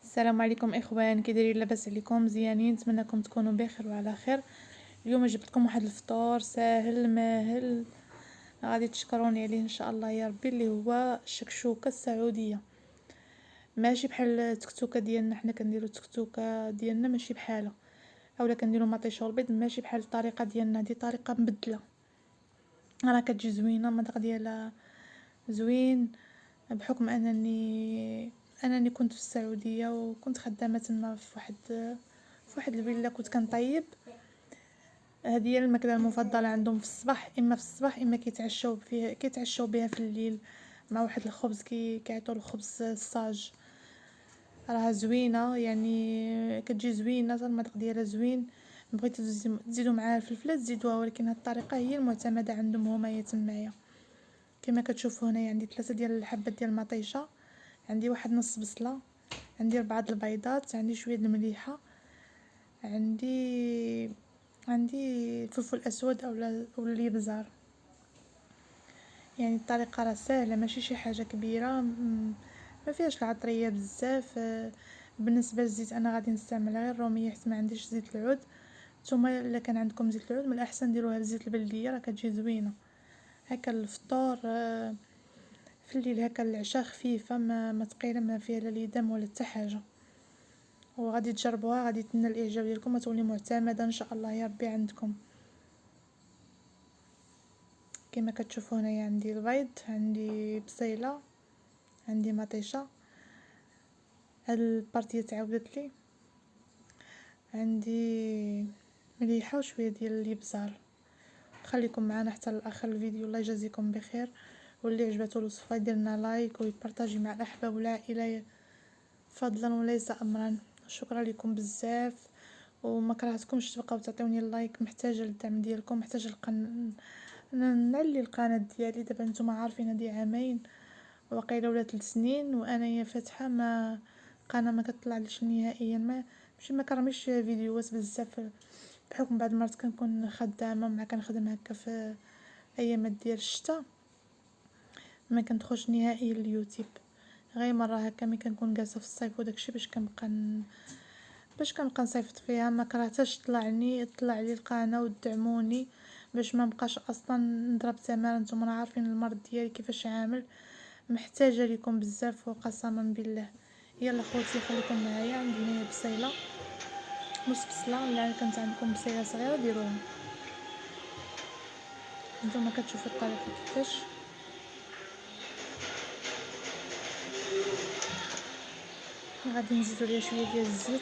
السلام عليكم اخوان، كي دايرين؟ لاباس عليكم؟ مزيانين؟ نتمنىكم تكونوا بخير وعلى خير. اليوم جبت لكم واحد الفطور ساهل ماهل غادي تشكروني عليه ان شاء الله يا ربي، اللي هو الشكشوكه السعوديه. ماشي بحال التكتوكه ديالنا، حنا كنديروا التكتوكه ديالنا ماشي بحالها، اولا كنديروا مطيشه والبيض، ماشي بحال الطريقه ديالنا، دي طريقه مبدله. راه كتجي زوينه، المذاق ديالها زوين، بحكم انني كنت في السعوديه وكنت خدامه تما في واحد الفيلا كنت كنطيب. هذه هي الماكله المفضله عندهم في الصباح، اما في الصباح اما كيتعشوا بها في الليل مع واحد الخبز كيعطوا الخبز الصاج. راها زوينه، يعني كتجي زوينه، المذاق ديالها زوين. بغيتو تزيدوا معاها الفلفله تزيدوها، ولكن هذه الطريقه هي المعتمده عندهم هما تمايا. كما كتشوفوا هنايا عندي 3 ديال الحبات ديال المطيشه، عندي واحد نص بصله، عندي 4 البيضات، عندي شويه المليحه، عندي فلفل اسود او الابزار. يعني الطريقه راه سهله، ماشي شي حاجه كبيره، ما فيهاش العطريه بزاف. بالنسبه للزيت انا غادي نستعمل غير الروميه حيت ما عنديش زيت العود. نتوما الا كان عندكم زيت العود من الاحسن ديروها بزيت البلديه، راه كتجي زوينه. هكا الفطور في الليل، هكا العشاء خفيفه، ما ثقيله، ما فيها لا دم ولا حتى حاجه. وغادي تجربوها، غادي تنال الاعجاب ديالكم وتولي معتمده ان شاء الله يا ربي عندكم. كما كتشوفوا هنايا عندي البيض، عندي بصيله، عندي مطيشه، هاد البارتيه تعاودت لي، عندي مليحه وشويه ديال الابزار. خليكم معنا حتى لاخر الفيديو، الله يجازيكم بخير. واللي عجبته الوصفه يدير لنا لايك ويبارطاجي مع الاحباب والعائله فضلا وليس امرا. شكرا لكم بزاف، وما كرهتكمش تبقاو تعطيوني اللايك، محتاجه الدعم ديالكم، محتاجه نعلي القناه ديالي. دابا نتوما عارفين هادي عامين وقيله ولا 3 سنين وانايا فاتحه ما قناه ما كتطلعليش نهائيا، ما كرميش فيديوهات بزاف، بحكم بعض المرات كنكون خدامه، مع كنخدم هكا في ايامات ديال الشتاء ما كندخلش نهائيا اليوتيوب. غير مره هكا ملي كنكون جالسه في الصيف وداكشي باش كنبقى نصيفط فيها. ما كرهتش طلع لي القناه ودعموني باش ما بقاش اصلا نضرب تماره. نتوما عارفين المرض ديالي كيفاش عامل، محتاجه لكم بزاف وقسما بالله. يلا خوتي خليكم معايا، عندي هنايا بصيله، نص بصله، الا كانت عندكم بصيله صغيره ديروها. نتوما كتشوفوا الطريقه كيفاش. غادي نزيدو ليها شويه ديال الزيت،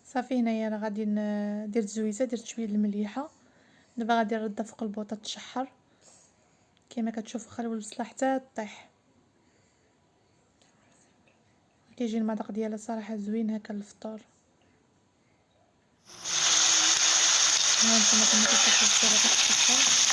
صافي. هنايا راه غادي درت زويته، درت شويه المليحه. دابا غادي نردها فوق البوطه تشحر كما كتشوفوا. خليو البصله حتى طيح، كيجي المذاق ديالها صراحه زوين هكا الفطور. هانتوما كما كتشوفوا البصله كتشحر.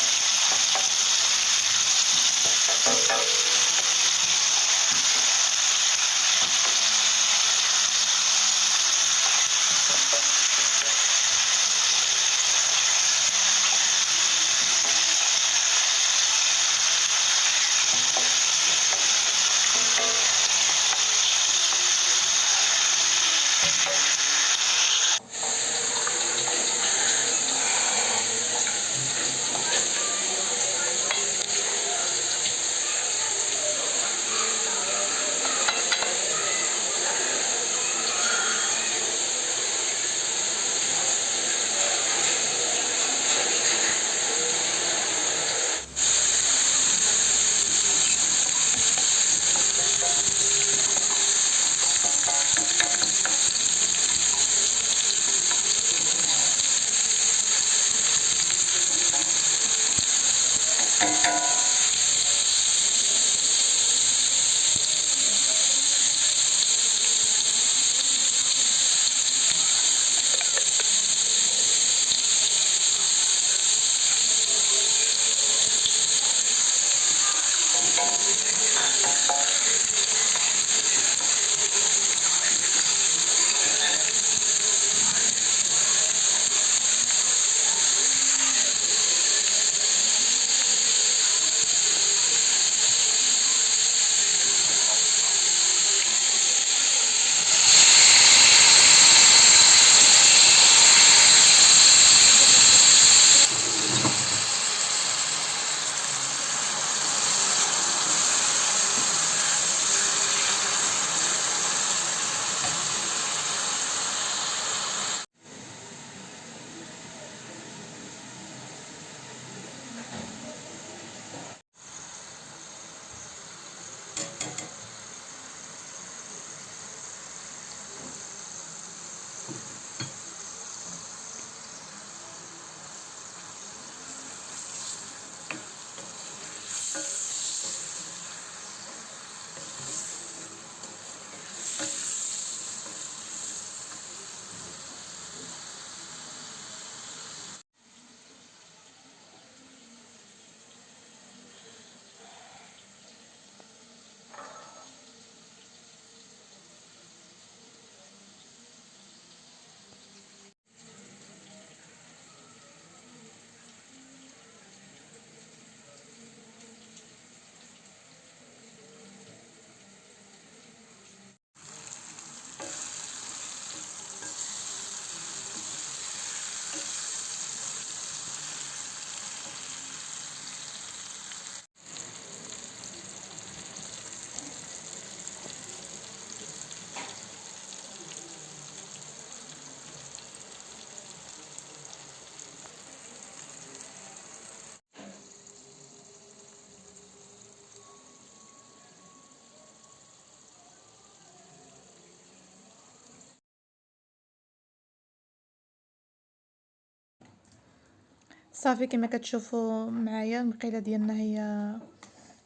صافي كما كتشوفوا معايا المقيله ديالنا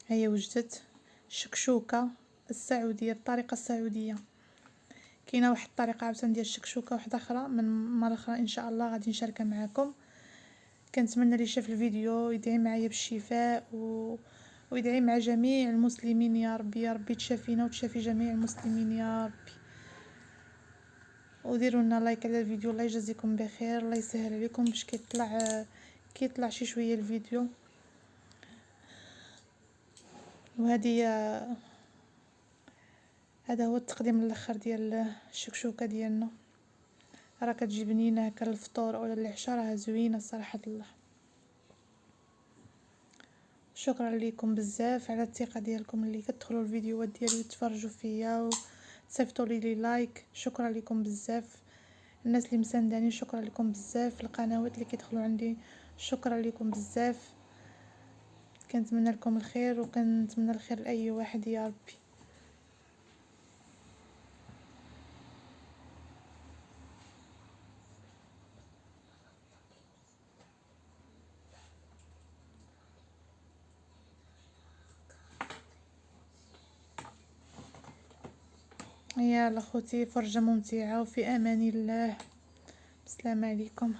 هي وجدت. الشكشوكه السعوديه بالطريقه السعوديه. كاينه واحد الطريقه عاوتاني ديال الشكشوكه واحده اخرى من مره اخرى ان شاء الله غادي نشاركها معكم. كنتمنى اللي شاف الفيديو يدعي معايا بالشفاء ويدعي مع جميع المسلمين يا ربي، يا ربي تشافينا وتشافي جميع المسلمين يا ربي. وديروا لنا لايك على الفيديو، الله يجازيكم بخير، الله يسهل عليكم باش كيطلع شي شويه الفيديو. وهذه هذا هو التقديم الاخر ديال الشكشوكه ديالنا. راه كتجي بنينه هكا للفطور ولا العشاء، راها زوينه صراحه الله. شكرا لكم بزاف على الثقه ديالكم اللي كتدخلوا الفيديوهات ديالي وتفرجوا فيا وتصيفطوا لي لايك. شكرا لكم بزاف الناس اللي مسانداني، شكرا لكم بزاف القنوات اللي كيدخلوا عندي، شكرا لكم بزاف. كنتمنى لكم الخير وكنتمنى الخير لاي واحد يا ربي. يا اخوتي فرجه ممتعه وفي امان الله. السلام عليكم.